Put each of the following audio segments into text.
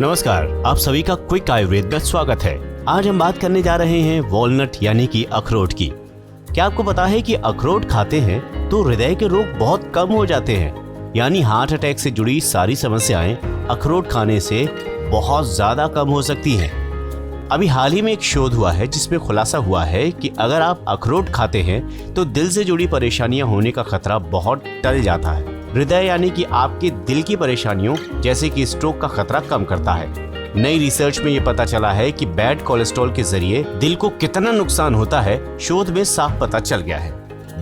नमस्कार, आप सभी का क्विक आयुर्वेद में स्वागत है। आज हम बात करने जा रहे हैं वॉलनट यानी कि अखरोट की। क्या आपको पता है कि अखरोट खाते हैं तो हृदय के रोग बहुत कम हो जाते हैं, यानी हार्ट अटैक से जुड़ी सारी समस्याएं अखरोट खाने से बहुत ज्यादा कम हो सकती हैं। अभी हाल ही में एक शोध हुआ है जिसमें खुलासा हुआ है कि अगर आप अखरोट खाते हैं तो दिल से जुड़ी परेशानियां होने का खतरा बहुत टल जाता है। हृदय यानी कि आपके दिल की परेशानियों जैसे कि स्ट्रोक का खतरा कम करता है। नई रिसर्च में ये पता चला है कि बैड कोलेस्ट्रॉल के जरिए दिल को कितना नुकसान होता है, शोध में साफ पता चल गया है।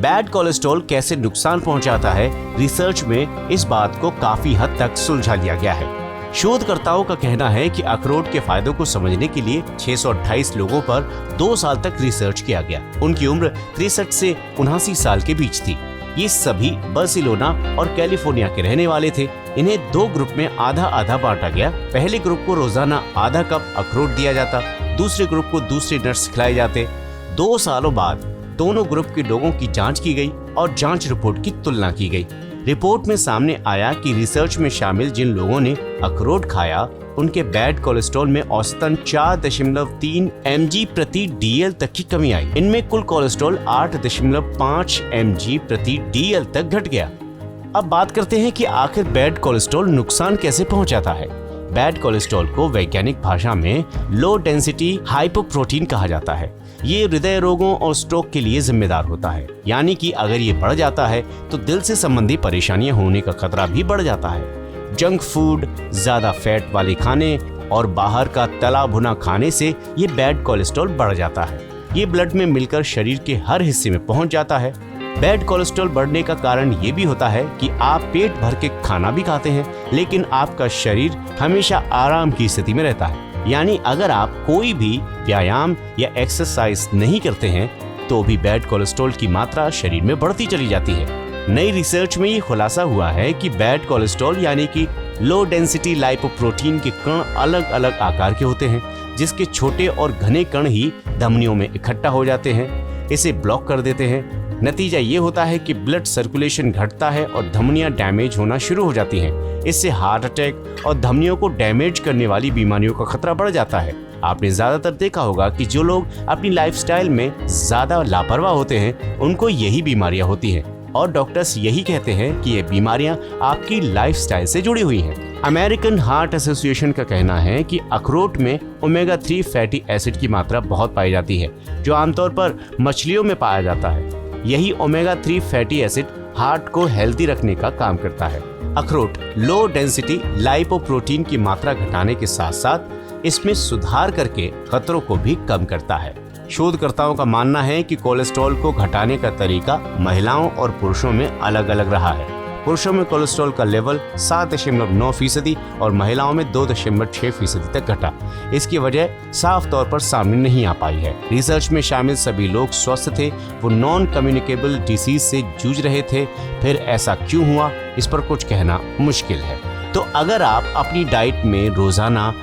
बैड कोलेस्ट्रॉल कैसे नुकसान पहुंचाता है, रिसर्च में इस बात को काफी हद तक सुलझा लिया गया है। शोधकर्ताओं का कहना है कि अखरोट के फायदों को समझने के लिए 628 लोगों पर 2 साल तक रिसर्च किया गया। उनकी उम्र 63 से 79 साल के बीच थी। ये सभी बार्सिलोना और कैलिफोर्निया के रहने वाले थे। इन्हें 2 ग्रुप में आधा आधा बांटा गया। पहले ग्रुप को रोजाना आधा कप अखरोट दिया जाता, दूसरे ग्रुप को दूसरे नट्स खिलाए जाते। 2 सालों बाद दोनों ग्रुप के लोगों की जांच की गई और जांच रिपोर्ट की तुलना की गई। रिपोर्ट में सामने आया कि रिसर्च में शामिल जिन लोगों ने अखरोट खाया उनके बैड कोलेस्ट्रॉल में औसतन 4.3 mg प्रति DL तक की कमी आई। इनमें कुल कोलेस्ट्रॉल 8.5 mg प्रति DL तक घट गया। अब बात करते हैं कि आखिर बैड कोलेस्ट्रॉल नुकसान कैसे पहुंचाता है। बैड कोलेस्ट्रॉल को वैज्ञानिक भाषा में लो डेंसिटी हाइपोप्रोटीन कहा जाता है। ये हृदय रोगों और स्ट्रोक के लिए जिम्मेदार होता है, यानी कि अगर ये बढ़ जाता है तो दिल से संबंधी परेशानियां होने का खतरा भी बढ़ जाता है। जंक फूड, ज्यादा फैट वाले खाने और बाहर का तला भुना खाने से ये बैड कोलेस्ट्रॉल बढ़ जाता है। ये ब्लड में मिलकर शरीर के हर हिस्से में पहुंच जाता है। बैड कोलेस्ट्रॉल बढ़ने का कारण ये भी होता है कि आप पेट भर के खाना भी खाते हैं, लेकिन आपका शरीर हमेशा आराम की स्थिति में रहता है। यानी अगर आप कोई भी व्यायाम या एक्सरसाइज नहीं करते हैं तो भी बैड कोलेस्ट्रॉल की मात्रा शरीर में बढ़ती चली जाती है। नई रिसर्च में ये खुलासा हुआ है कि बैड कोलेस्ट्रॉल यानी कि लो डेंसिटी लाइपोप्रोटीन के कण अलग अलग आकार के होते हैं, जिसके छोटे और घने कण ही धमनियों में इकट्ठा हो जाते हैं, इसे ब्लॉक कर देते हैं। नतीजा ये होता है कि ब्लड सर्कुलेशन घटता है और धमनियां डैमेज होना शुरू हो जाती हैं। इससे हार्ट अटैक और धमनियों को डैमेज करने वाली बीमारियों का खतरा बढ़ जाता है। आपने ज्यादातर देखा होगा कि जो लोग अपनी लाइफस्टाइल में ज्यादा लापरवाह होते हैं उनको यही बीमारियां होती हैं, और डॉक्टर्स यही कहते हैं कि ये बीमारियां आपकी लाइफस्टाइल से जुड़ी हुई हैं। अमेरिकन हार्ट एसोसिएशन का कहना है कि अखरोट में ओमेगा 3 फैटी एसिड की मात्रा बहुत पाई जाती है, जो आमतौर पर मछलियों में पाया जाता है। यही ओमेगा 3 फैटी एसिड हार्ट को हेल्दी रखने का काम करता है। अखरोट लो डेंसिटी लाइपोप्रोटीन की मात्रा घटाने के साथ साथ इसमें सुधार करके खतरों को भी कम करता है। शोधकर्ताओं का मानना है कि कोलेस्ट्रॉल को घटाने का तरीका महिलाओं और पुरुषों में अलग अलग रहा है। पुरुषों में कोलेस्ट्रॉल का लेवल 7.9% और महिलाओं में 2.6% तक घटा। इसकी वजह साफ तौर पर सामने नहीं आ पाई है। रिसर्च में शामिल सभी लोग स्वस्थ थे, वो नॉन कम्युनिकेबल डिसीज से जूझ रहे थे। फिर ऐसा क्यों हुआ, इस पर कुछ कहना मुश्किल है। तो अगर आप अपनी डाइट में रोजाना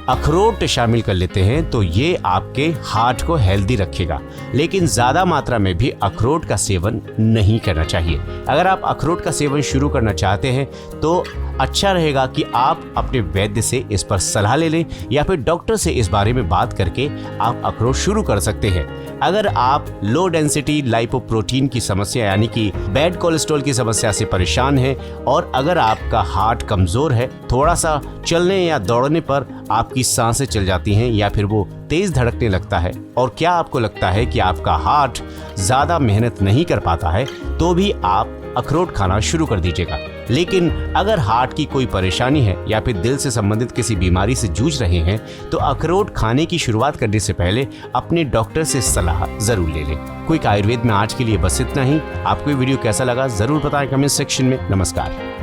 अखरोट शामिल कर लेते हैं तो ये आपके हार्ट को हेल्दी रखेगा, लेकिन ज्यादा मात्रा में भी अखरोट का सेवन नहीं करना चाहिए। अगर आप अखरोट का सेवन शुरू करना चाहते हैं तो अच्छा रहेगा कि आप अपने वैद्य से इस पर सलाह ले लें या फिर डॉक्टर से इस बारे में बात करके आप अखरोट शुरू कर सकते हैं। अगर आप लो डेंसिटी लाइपोप्रोटीन की समस्या यानी कि बैड कोलेस्ट्रॉल की समस्या से परेशान हैं और अगर आपका हार्ट कमजोर है, थोड़ा सा चलने या दौड़ने पर आपकी सांसें चल जाती हैं या फिर वो तेज धड़कने लगता है, और क्या आपको लगता है कि आपका हार्ट ज्यादा मेहनत नहीं कर पाता है, तो भी आप अखरोट खाना शुरू कर दीजिएगा। लेकिन अगर हार्ट की कोई परेशानी है या फिर दिल से संबंधित किसी बीमारी से जूझ रहे हैं तो अखरोट खाने की शुरुआत करने से पहले अपने डॉक्टर से सलाह जरूर ले लें। क्विक आयुर्वेद में आज के लिए बस इतना ही। आपको ये वीडियो कैसा लगा जरूर बताएं कमेंट सेक्शन में। नमस्कार।